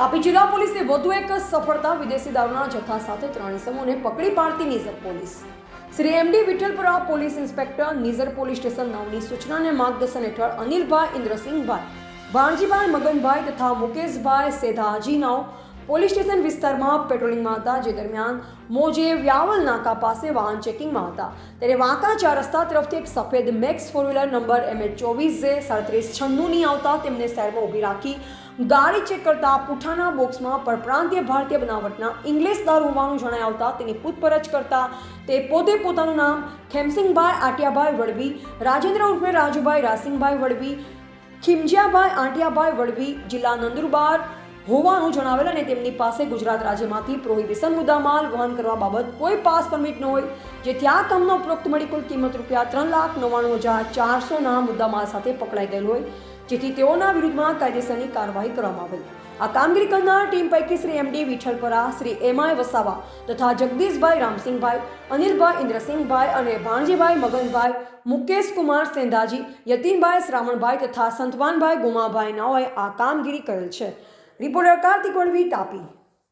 તાપી જિલ્લા પોલીસે વધુ એક સફળતા વિદેશી દારૂના જથ્થા સાથે 3 ઇસમોને પકડી પાડતી Nizar police Shri MD Vitthalpura police inspector Nizar police station નામની સૂચના અને માર્ગદર્શન હેઠળ અનિલભાઈ ઇન્દ્રસિંહભાઈ ભાણજીભાઈ મગનભાઈ તથા મુકેશભાઈ સેધાજીનાઓ પોલીસ સ્ટેશન વિસ્તારમાં પેટ્રોલિંગમાં હતા, જે દરમિયાન મોજે વ્યાવલ નાકા પાસે વાહન ચેકિંગમાં હતા ત્યારે વાંકા 4 રસ્તા તરફથી એક સફેદ મેક્સ 4 વ્હીલર નંબર MH24J3796 આવતા તેમને સાઈડમાં ઊભી રાખી ગાડી ચેક કરતા પુઠાના બોક્સમાં પરપ્રાંતીય ભારતીય બનાવટના ઇંગ્લિશ દારૂ હોવાનું જણાઈ આવતા તેની પૂછપરછ કરતા તે પોતે પોતાનું નામ ખેમસિંગભાઈ આટિયાભાઈ વડવી, રાજેન્દ્ર ઉર્ફે રાજુભાઈ રાસિંગભાઈ વડવી, ખીમજીયાભાઈ આંટિયાભાઈ વડવી, જિલ્લા નંદુરબાર હોવાનું જણાવેલ અને તેમની પાસે ગુજરાત રાજ્યમાંથી પ્રોહિબિશન મુદ્દામાલ વહન કરવા બાબત કોઈ પાસ પરમિટ ન હોય, જેથી આ કામનો ઉપરોક્ત મળી કુલ કિંમત ₹3,99,400 મુદ્દામાલ સાથે પકડાઈ ગયેલ હોય, જેથી તેઓના વિરુદ્ધમાં કાયદેસરની કાર્યવાહી કરવામાં આવેલ। આ કામગીરી કરનાર ટીમ પૈકી શ્રી એમડી વિઠ્ઠલપુરા, શ્રી એમઆઈ વસાવા તથા જગદીશભાઈ રામસિંહભાઈ, અનિલભાઈ ઇન્દ્રસિંહભાઈ અને ભાણજીભાઈ મગનભાઈ, મુકેશ કુમાર સેંધાજી, યતીનભાઈ શ્રાવણભાઈ તથા સંતવાનભાઈ ગુમાભાઈ નાઓએ આ કામગીરી કરેલ છે। રિપોર્ટર કાર્તિક વડવી, તાપી।